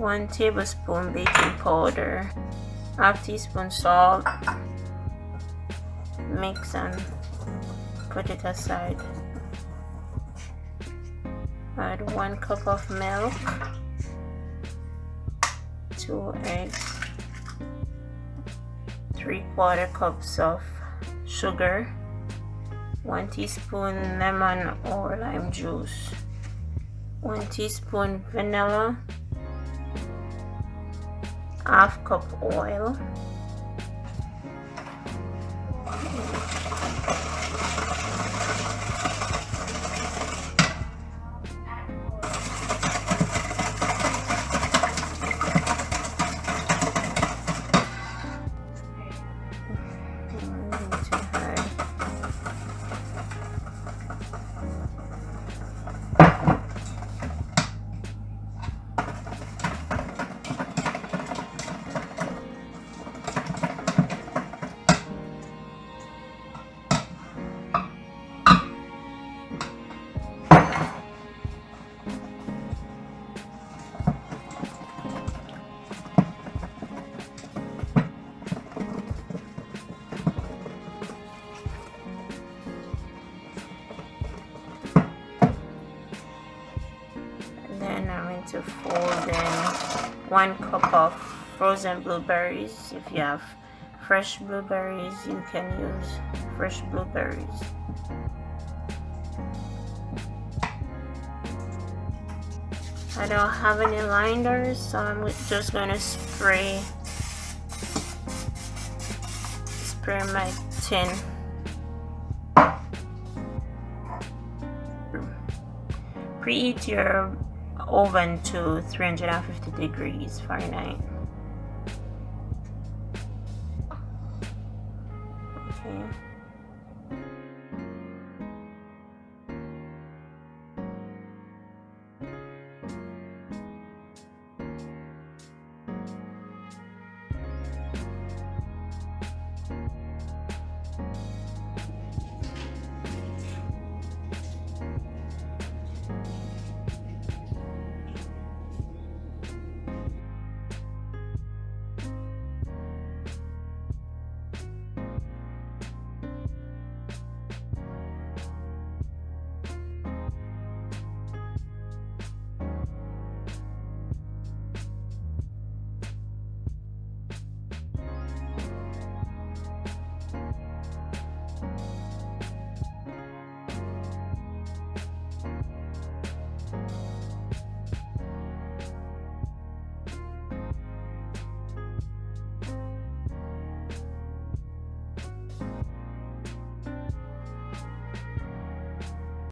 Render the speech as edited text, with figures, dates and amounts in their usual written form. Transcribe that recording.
1 tablespoon baking powder, 1/2 teaspoon salt. Mix and put it aside. Add 1 cup of milk, 2 eggs, 3/4 cups of sugar, 1 teaspoon lemon or lime juice, 1 teaspoon vanilla, 1/2 cup oil, to fold in 1 cup of frozen blueberries. If you have fresh blueberries, you can use fresh blueberries. I don't have any liners, so I'm just going to spray my tin. Preheat your oven to 350 degrees Fahrenheit. Okay.